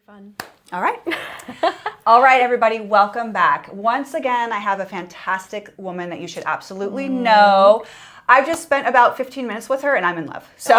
Fun. All right. All right, everybody, welcome back. Once again, I have a fantastic woman that you should absolutely know. I've just spent about 15 minutes with her and I'm in love. So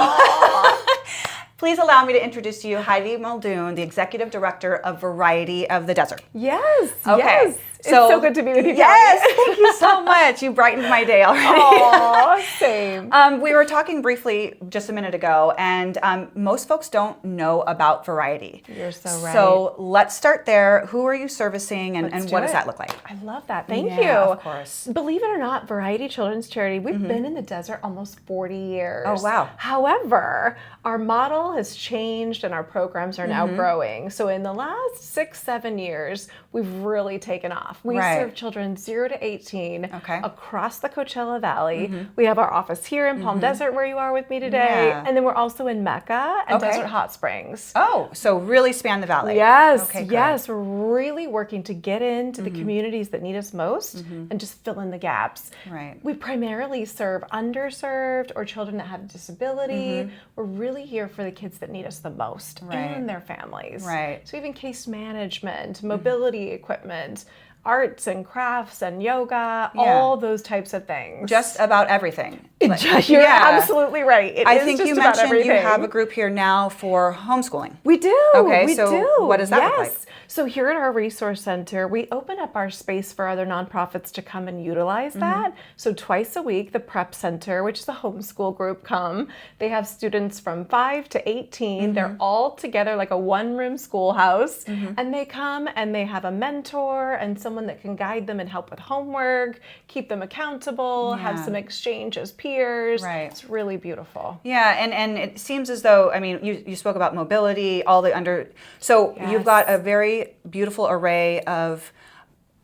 please allow me to introduce to you Heidi Maldoon, the Executive Director of Variety of the Desert. Yes. Okay. Yes. It's so good to be with you. Yes, thank you so much. You brightened my day already. Aw, same. We were talking briefly just a minute ago, and most folks don't know about Variety. You're so right. So let's start there. Who are you servicing, and what does that look like? I love that. Thank you. Of course. Believe it or not, Variety Children's Charity, we've been in the desert almost 40 years. Oh, wow. However, our model has changed and our programs are now growing. So in the last 6-7 years, we've really taken off. We serve children 0 to 18 across the Coachella Valley. We have our office here in Palm Desert where you are with me today. Yeah. And then we're also in Mecca and Desert Hot Springs. Oh, so really span the valley. Yes, Okay, yes. We're really working to get into the communities that need us most and just fill in the gaps. Right. We primarily serve underserved or children that have a disability. We're really here for the kids that need us the most and their families. Right. So even case management, mobility equipment, arts and crafts and yoga, all those types of things. Just about everything. You're absolutely right. I think you mentioned you have a group here now for homeschooling. We do. Okay, we so do. what does that look like? So here at our resource center, we open up our space for other nonprofits to come and utilize that. So twice a week, the Prep Center, which is the homeschool group, come. They have students from 5 to 18. They're all together like a one-room schoolhouse. And they come and they have a mentor and someone that can guide them and help with homework, keep them accountable, have some exchange as peers. Right. It's really beautiful. Yeah, and it seems as though, I mean, you spoke about mobility, all the so you've got a very beautiful array of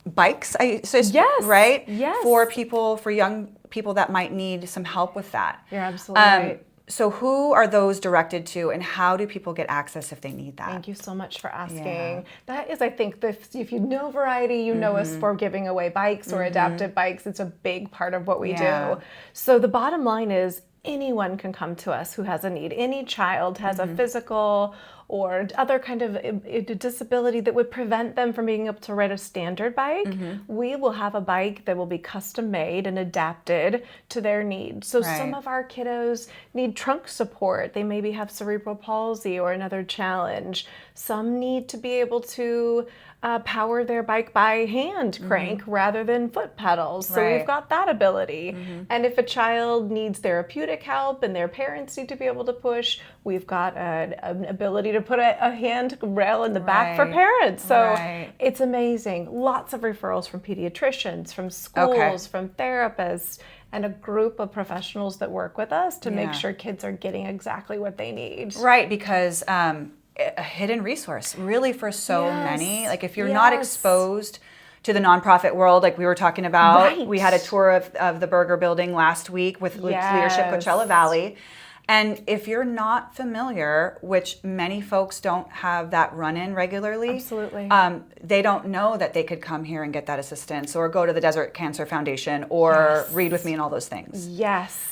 bikes, right? Yes. For young people that might need some help with that. You're absolutely right. So who are those directed to, and how do people get access if they need that? Thank you so much for asking. That is, I think, if you know Variety, you know us for giving away bikes or adapted bikes. It's a big part of what we do. So the bottom line is anyone can come to us who has a need. Any child has a physical or other kind of a disability that would prevent them from being able to ride a standard bike. We will have a bike that will be custom made and adapted to their needs. So some of our kiddos need trunk support. They maybe have cerebral palsy or another challenge. Some need to be able to power their bike by hand crank rather than foot pedals. So we've got that ability. And if a child needs therapeutic help and their parents need to be able to push, we've got an ability to put a hand rail in the back for parents. So it's amazing. Lots of referrals from pediatricians, from schools, from therapists, and a group of professionals that work with us to make sure kids are getting exactly what they need. Right, because a hidden resource really for so many. Like if you're not exposed to the nonprofit world, like we were talking about, we had a tour of the Burger Building last week with leadership Coachella Valley. And if you're not familiar, which many folks don't have that run-in regularly, they don't know that they could come here and get that assistance or go to the Desert Cancer Foundation or read with me and all those things.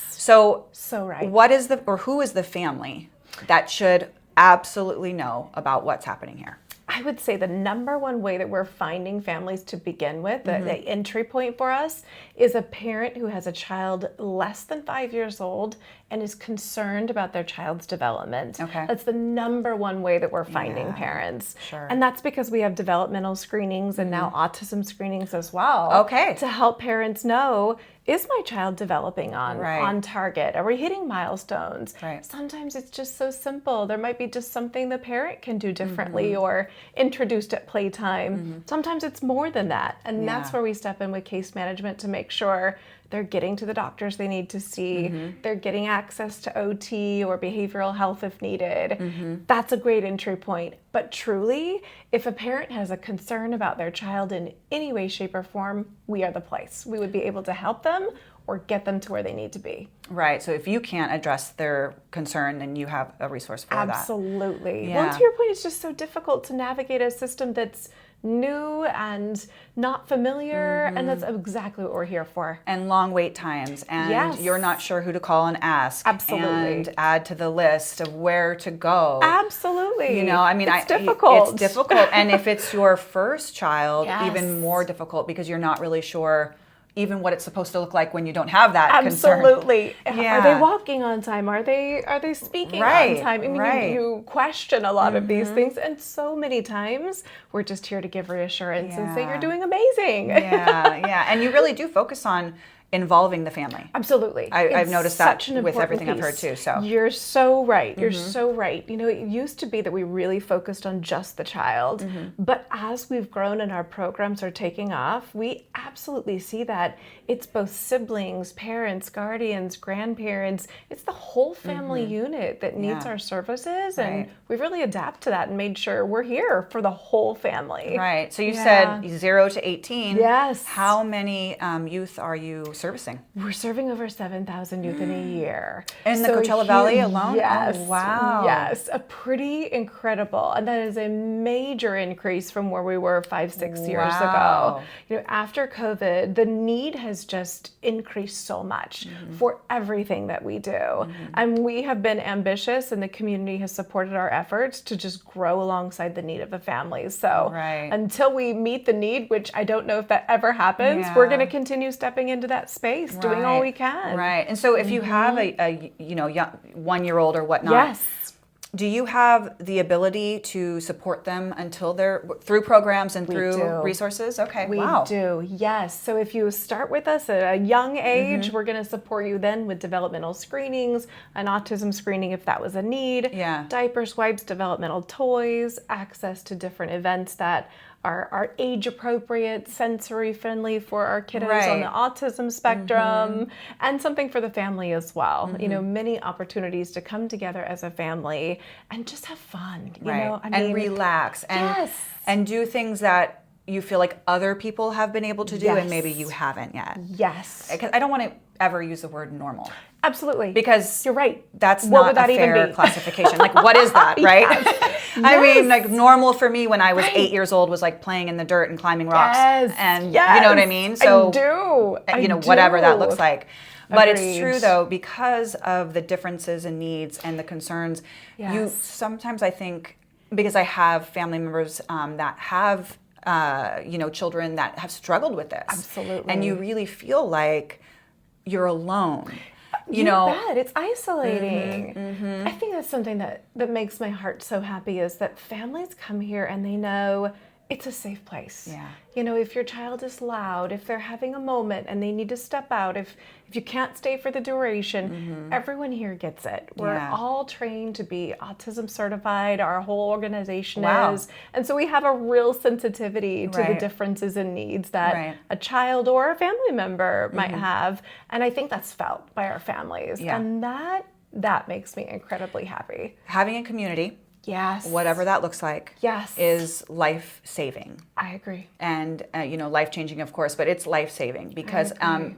So right. What is who is the family that should absolutely know about what's happening here? I would say the number one way that we're finding families to begin with, the entry point for us, is a parent who has a child less than 5 years old and is concerned about their child's development. That's the number one way that we're finding parents. And that's because we have developmental screenings and now autism screenings as well. To help parents know, is my child developing on target? Are we hitting milestones? Sometimes it's just so simple. There might be just something the parent can do differently or introduced at playtime. Sometimes it's more than that. And that's where we step in with case management to make sure they're getting to the doctors they need to see. They're getting access to OT or behavioral health if needed. That's a great entry point. But truly, if a parent has a concern about their child in any way, shape, or form, we are the place. We would be able to help them or get them to where they need to be. Right. So if you can't address their concern, then you have a resource for that. Absolutely. Well, to your point, it's just so difficult to navigate a system that's new and not familiar, and that's exactly what we're here for. And long wait times, and you're not sure who to call and ask. Absolutely. And add to the list of where to go. Absolutely. Absolutely. You know, I mean, it's difficult. It's difficult. And if it's your first child, Yes. even more difficult because you're not really sure even what it's supposed to look like when you don't have that concern. Absolutely. Yeah. Are they walking on time? Are they speaking on time? I mean, you question a lot of these things, and so many times we're just here to give reassurance and say you're doing amazing. Yeah. And you really do focus on involving the family. Absolutely. I've noticed that with everything piece. I've heard too. So you're so right. You're so right. You know, it used to be that we really focused on just the child, but as we've grown and our programs are taking off, we absolutely see that it's both siblings, parents, guardians, grandparents. It's the whole family unit that needs our services, and we really adapt to that and made sure we're here for the whole family. Right. So you said 0 to 18. Yes. How many youth are you servicing? We're serving over 7,000 youth in a year. In the Coachella Valley alone? Yes. Oh, wow. Yes. A pretty incredible. And that is a major increase from where we were 5-6 years ago. You know, after COVID, the need has just increased so much for everything that we do. And we have been ambitious, and the community has supported our efforts to just grow alongside the need of the families. So until we meet the need, which I don't know if that ever happens, we're going to continue stepping into that space, doing all we can. Right. And so if you have a young 1-year-old or whatnot, do you have the ability to support them until they're through programs and through resources? Okay. We do. Yes. So if you start with us at a young age, we're going to support you then with developmental screenings, an autism screening if that was a need, diapers, wipes, developmental toys, access to different events that are age appropriate, sensory friendly for our kiddos on the autism spectrum, and something for the family as well. You know, many opportunities to come together as a family and just have fun. You know, I mean, relax and do things that you feel like other people have been able to do and maybe you haven't yet. Yes. Because I don't want to ever use the word normal. Absolutely. Because you're right. That's not a fair classification. Like, what is that, right? I mean, like, normal for me when I was 8 years old was like playing in the dirt and climbing rocks. And you know what I mean? So, you know, whatever that looks like. But it's true, though, because of the differences in needs and the concerns, you sometimes, I think, because I have family members that have, you know, children that have struggled with this. Absolutely. And you really feel like you're alone. You bet. It's isolating. I think that's something that makes my heart so happy is that families come here and they know it's a safe place. You know, if your child is loud, if they're having a moment and they need to step out, if you can't stay for the duration, everyone here gets it. We're all trained to be autism certified. Our whole organization is. And so we have a real sensitivity to the differences in needs that a child or a family member might have. And I think that's felt by our families. And that makes me incredibly happy. Having a community, whatever that looks like, is life-saving. I agree. And, you know, life-changing, of course, but it's life-saving because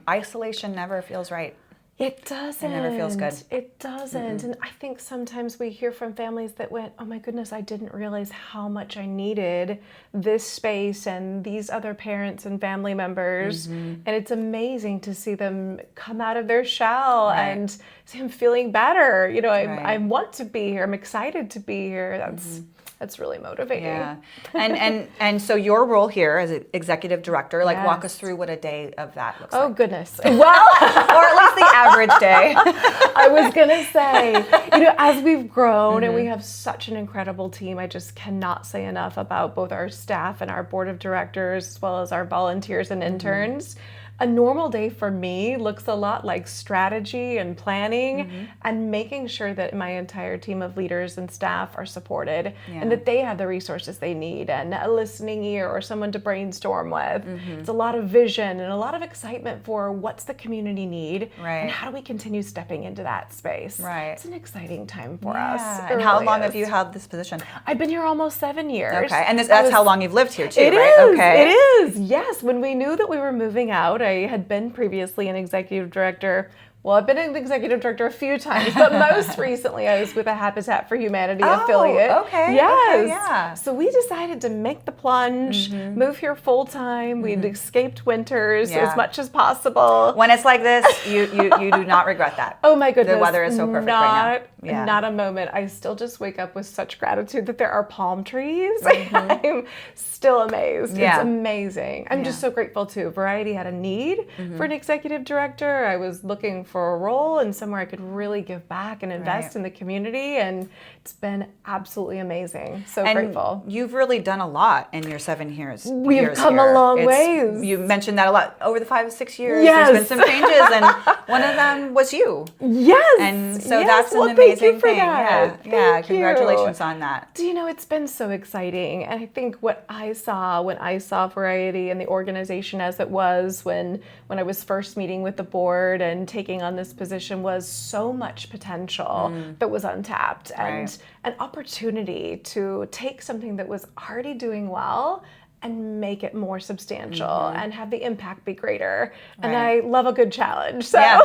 isolation never feels right. It doesn't. It never feels good. It doesn't. And I think sometimes we hear from families that went, oh my goodness, I didn't realize how much I needed this space and these other parents and family members. And it's amazing to see them come out of their shell and see them feeling better. You know, I want to be here. I'm excited to be here. That's really motivating. Yeah. And so your role here as executive director, like walk us through what a day of that looks like. Oh goodness. Well, or at least the average day. I was going to say, you know, as we've grown and we have such an incredible team, I just cannot say enough about both our staff and our board of directors, as well as our volunteers and interns. A normal day for me looks a lot like strategy and planning and making sure that my entire team of leaders and staff are supported and that they have the resources they need and a listening ear or someone to brainstorm with. It's a lot of vision and a lot of excitement for what's the community need and how do we continue stepping into that space. It's an exciting time for us. And how long have you held this position? I've been here almost 7 years. Okay, and that's how long you've lived here too, right? Okay. It is, yes. When we knew that we were moving out, I had been previously an executive director. Well, I've been an executive director a few times, but most recently I was with a Habitat for Humanity affiliate. Okay. Yes. So we decided to make the plunge, move here full time. We'd escaped winters as much as possible. When it's like this, you do not regret that. Oh my goodness. The weather is so perfect right Yeah. Not a moment. I still just wake up with such gratitude that there are palm trees. I'm still amazed. Yeah. It's amazing. I'm just so grateful too. Variety had a need for an executive director. I was looking for a role and somewhere I could really give back and invest in the community, and it's been absolutely amazing. So grateful. You've really done a lot in your 7 years. We've come a long ways. You mentioned that a lot. Over the 5 or 6 years, Yes. there's been some changes, and one of them was you. Yes. And so yes. that's an well, amazing thank you for thing. That. Yeah, Thank congratulations you. on that. Do you know, it's been so exciting. And I think what I saw when I saw Variety and the organization as it was when I was first meeting with the board and taking on this position was so much potential that was untapped, and an opportunity to take something that was already doing well and make it more substantial and have the impact be greater. And I love a good challenge. So,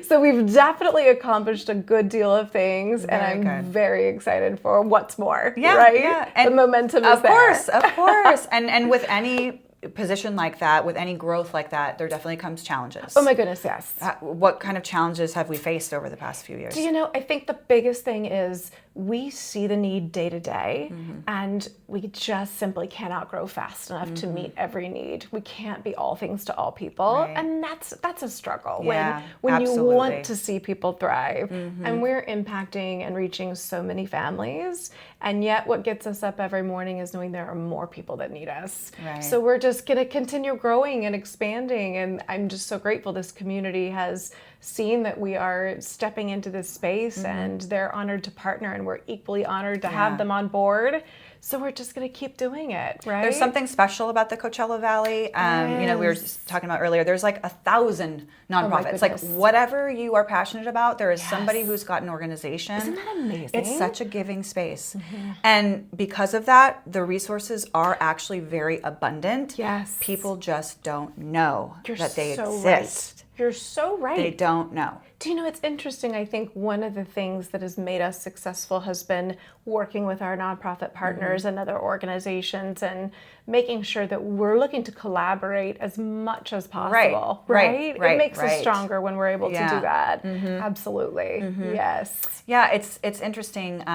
so we've definitely accomplished a good deal of things, and I'm very excited for what's more. Yeah. And the momentum is there. Of course. And with any position like that, with any growth like that, there definitely comes challenges. Oh my goodness, yes. What kind of challenges have we faced over the past few years? Do you know, I think the biggest thing is we see the need day to day, and we just simply cannot grow fast enough to meet every need. We can't be all things to all people, and that's a struggle when you want to see people thrive. And we're impacting and reaching so many families, and yet what gets us up every morning is knowing there are more people that need us. So we're just going to continue growing and expanding, and I'm just so grateful this community has seen that we are stepping into this space, and they're honored to partner, and we're equally honored to have them on board. So we're just going to keep doing it, right? There's something special about the Coachella Valley. You know, we were just talking about earlier, there's like 1,000 nonprofits. Like whatever you are passionate about, there is somebody who's got an organization. Isn't that amazing? It's such a giving space. And because of that, the resources are actually very abundant. People just don't know that they exist. Right. You're so right. They don't know. Do you know, it's interesting. I think one of the things that has made us successful has been working with our nonprofit partners and other organizations and making sure that we're looking to collaborate as much as possible. Right. It makes us stronger when we're able to do that. Absolutely. Yes. Yeah, it's interesting.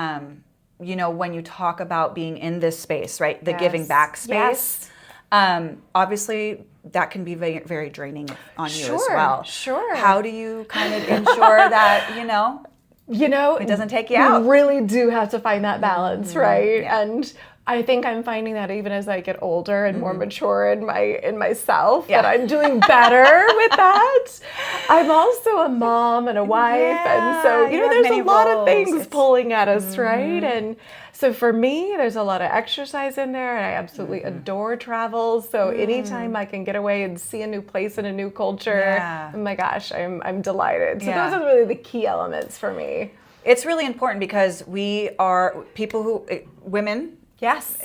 You know, when you talk about being in this space, right? The giving back space. Obviously, that can be very, very draining on you as well. How do you kind of ensure that, you know, it doesn't take you out? You really do have to find that balance, right? And I think I'm finding that even as I get older and more mature in myself, that I'm doing better with that. I'm also a mom and a wife, and so you know, there's a lot of things pulling at us, right? And so for me, there's a lot of exercise in there, and I absolutely adore travel. So anytime I can get away and see a new place and a new culture, oh my gosh, I'm delighted. So those are really the key elements for me. It's really important because we are people who, women,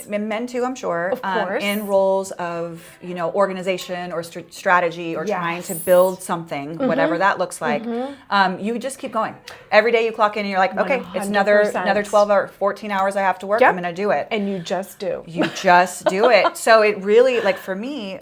men too, I'm sure, of course, in roles of, you know, organization or strategy or trying to build something, whatever that looks like. You just keep going. Every day you clock in and you're like, okay, 100%. It's another 12 or 14 hours I have to work. I'm going to do it. And you just do. You just do it. So it really, like for me,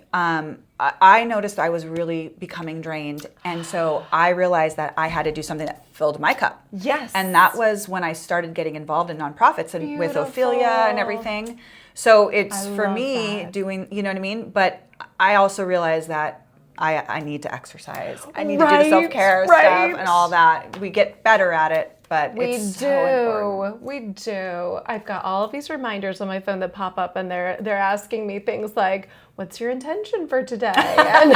I noticed I was really becoming drained. And so I realized that I had to do something that filled my cup. And that was when I started getting involved in nonprofits and with Ophelia and everything. So it's for me doing, you know what I mean? But I also realized that I need to exercise. I need to do the self-care stuff and all that. We get better at it. But it's so important. We do. I've got all of these reminders on my phone that pop up, and they're asking me things like, "What's your intention for today?" And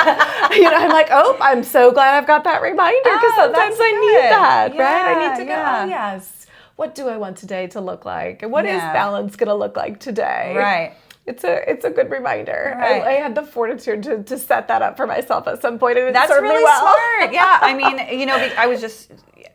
you know, I'm like, "Oh, I'm so glad I've got that reminder because sometimes I need that, right? I need to go. Oh yes, what do I want today to look like? And what is balance going to look like today?" Right. It's a good reminder. Right. I had the fortitude to set that up for myself at some point, and it That's served really me well. Smart. Yeah, I mean, you know,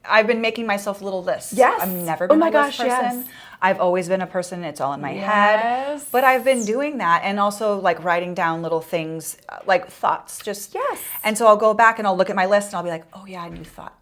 I've been making myself little lists. I've never been a list person. I've always been a person, it's all in my head. But I've been doing that, and also like writing down little things, like thoughts, just. And so I'll go back and I'll look at my list and I'll be like, oh yeah, a new thought.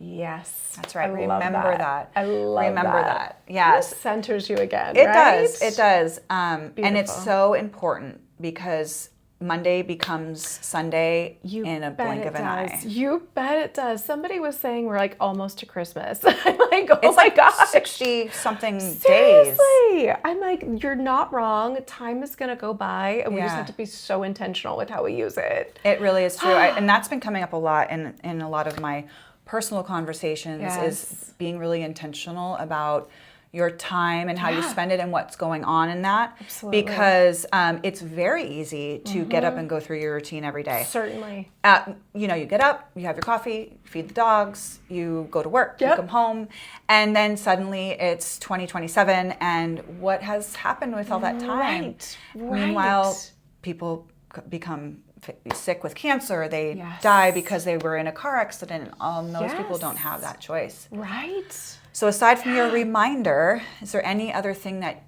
That's right. Remember that. I love that. Yes. It centers you again, It right? does. It does. And it's so important because Monday becomes Sunday in a blink of an eye. You bet it does. Somebody was saying we're like almost to Christmas. I'm like, oh it's my like gosh. 60-something days. Seriously. I'm like, you're not wrong. Time is going to go by, and we just have to be so intentional with how we use it. It really is true. And that's been coming up a lot in a lot of my personal conversations is being really intentional about your time and how you spend it and what's going on in that. Absolutely. Because it's very easy to get up and go through your routine every day. Certainly. You get up, you have your coffee, feed the dogs, you go to work, you come home, and then suddenly it's 2027, and what has happened with all that time? Right. Meanwhile, people become sick with cancer, they die because they were in a car accident. Most people don't have that choice. Right. So aside from your reminder, is there any other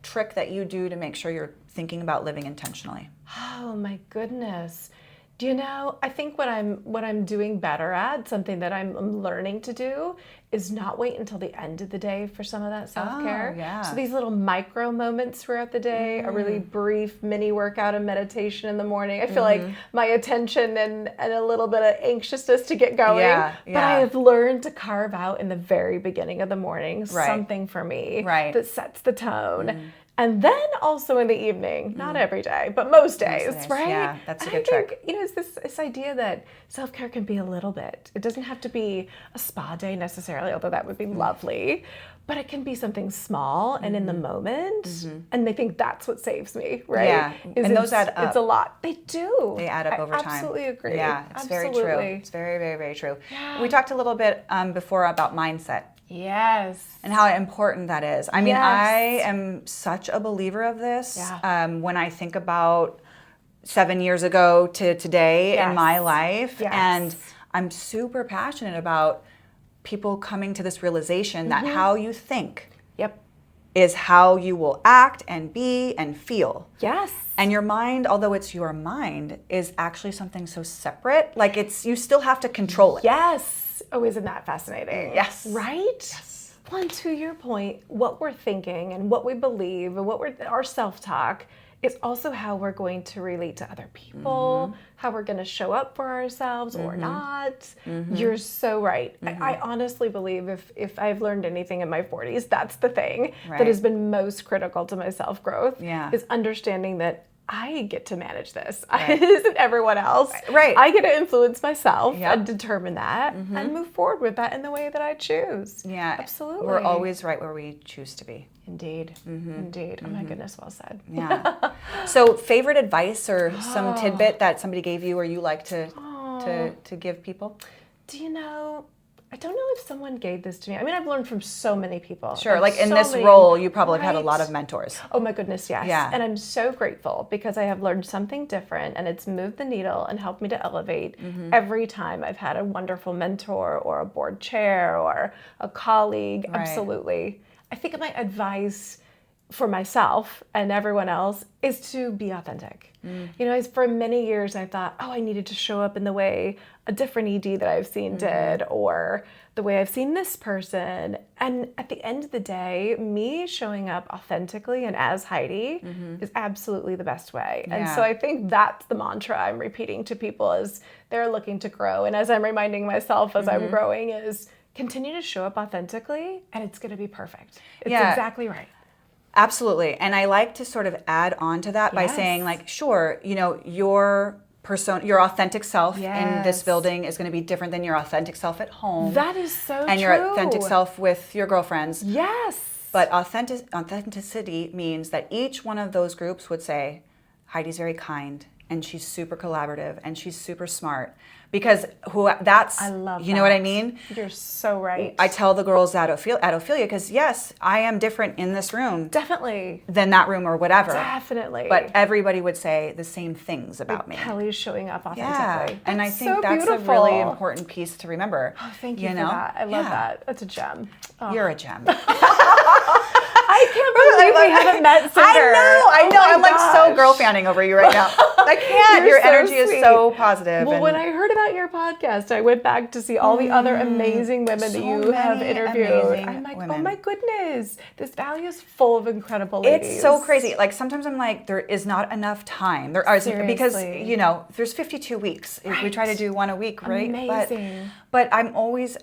trick that you do to make sure you're thinking about living intentionally? Oh my goodness. Do you know, I think what I'm doing better at, something that I'm learning to do, is not wait until the end of the day for some of that self-care. Oh, yeah. So these little micro moments throughout the day, a really brief mini workout and meditation in the morning. I feel like my attention and a little bit of anxiousness to get going. But I have learned to carve out in the very beginning of the morning something for me that sets the tone. And then also in the evening, not every day, but most days, right? Yeah, that's a good trick. It's this idea that self-care can be a little bit. It doesn't have to be a spa day necessarily, although that would be lovely. But it can be something small and in the moment. And I think that's what saves me, right? Yeah, and those add up. It's a lot. They do. They add up over time. Absolutely agree. Yeah, it's very true. It's very, very, very true. Yeah. We talked a little bit before about mindset. Yes. And how important that is. I mean, I am such a believer of this. When I think about 7 years ago to today in my life, and I'm super passionate about people coming to this realization that how you think is how you will act and be and feel. Yes. And your mind, although it's your mind, is actually something so separate. Like you still have to control it. Yes. Oh, isn't that fascinating? Yes. Right? Yes. Well, and to your point, what we're thinking and what we believe and our self-talk is also how we're going to relate to other people, how we're going to show up for ourselves or not. You're so right. I honestly believe if I've learned anything in my 40s, that's the thing that has been most critical to my self-growth is understanding that I get to manage this. It isn't everyone else. Right. I get to influence myself and determine that and move forward with that in the way that I choose. Yeah. Absolutely. We're always right where we choose to be. Indeed. Indeed. Oh my goodness, well said. Yeah. So favorite advice or some tidbit that somebody gave you or you like to give people? Do you know, I don't know if someone gave this to me. I mean, I've learned from so many people. Sure, like in this role, you probably have had a lot of mentors. Oh my goodness, yes. Yeah. And I'm so grateful because I have learned something different and it's moved the needle and helped me to elevate every time I've had a wonderful mentor or a board chair or a colleague. Right. Absolutely. I think my advice for myself and everyone else is to be authentic. For many years I thought, I needed to show up in the way a different ED that I've seen did, or the way I've seen this person. And at the end of the day, me showing up authentically and as Heidi is absolutely the best way. And so I think that's the mantra I'm repeating to people as they're looking to grow. And as I'm reminding myself as I'm growing is continue to show up authentically and it's going to be perfect. It's exactly right. Absolutely. And I like to sort of add on to that by saying sure, your authentic self in this building is going to be different than your authentic self at home. That is so true. And your authentic self with your girlfriends. Yes. But authenticity means that each one of those groups would say, Heidi's very kind and she's super collaborative and she's super smart. Because I love you know what I mean? You're so right. I tell the girls at Ophelia, because yes, I am different in this room. Definitely. Than that room or whatever. Definitely. But everybody would say the same things about me. Kelly's showing up authentically. Yeah. And I think so that's beautiful. a really important piece to remember. Oh, thank you for that. I love that. That's a gem. Oh. You're a gem. I can't believe we haven't met sooner. I know. I'm like so girl fanning over you right now. I can't. Your so energy sweet. is so positive. Well, when I heard about your podcast, I went back to see all the other amazing women that you have interviewed. I'm like, oh my goodness, this valley is full of incredible ladies. It's so crazy. Like sometimes I'm like, there is not enough time. There are because there's 52 weeks. We try to do one a week, right? Amazing. But I'm always,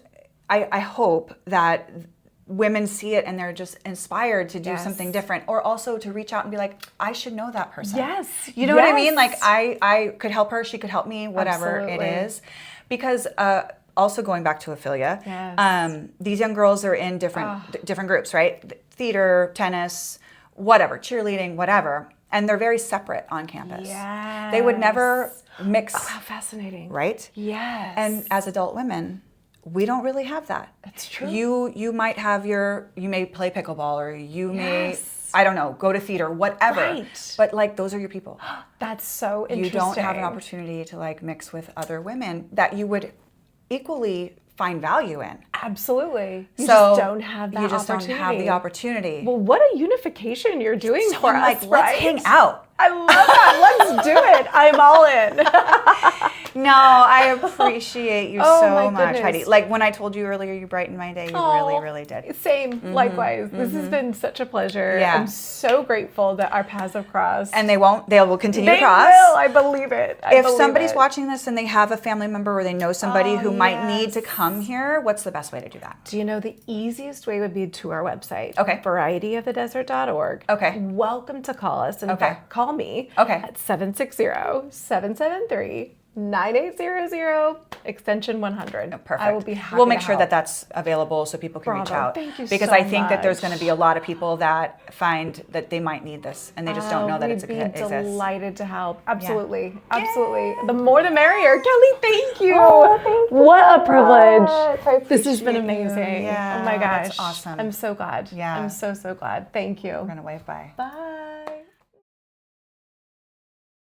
I hope that women see it and they're just inspired to do something different, or also to reach out and be like, I should know that person. Yes. You know what I mean? Like I could help her, she could help me, whatever it is. Because also going back to Ophelia, these young girls are in different groups, right? Theater, tennis, whatever, cheerleading, whatever. And they're very separate on campus. Yes. They would never mix. Oh, how fascinating. Right? Yes. And as adult women, we don't really have that. That's true. You might have you may play pickleball, or you may, I don't know, go to theater, whatever. Right. But like, those are your people. That's so interesting. You don't have an opportunity to like mix with other women that you would equally find value in. Absolutely. You just don't have that opportunity. You just don't have the opportunity. Well, what a unification you're doing for us, like, let's hang out. I love that. Let's do it. I'm all in. No, I appreciate you so much, goodness. Heidi. Like when I told you earlier, you brightened my day. You really, really did. Same. Likewise. This has been such a pleasure. Yeah. I'm so grateful that our paths have crossed. And they will continue to cross. They will. I believe it. If somebody's watching this and they have a family member or they know somebody who might need to come here, what's the best way to do that? Do you know the easiest way would be to our website? Okay. varietyofthedesert.org. Okay. Welcome to call us. In fact, call me at 760-773-9800, extension 100. Perfect. I will be happy We'll make to sure help. that that's available so people can reach out. Thank you because so I think that there's much. going to be a lot of people that find that they might need this and they just don't know that it exists. We'd be delighted to help. Absolutely. Yeah. Absolutely. The more the merrier. Kelly, thank you. Thank you. What a privilege. This has been amazing. Yeah. Oh my gosh. That's awesome. I'm so glad. Yeah. I'm so glad. Thank you. We're going to wave bye. Bye.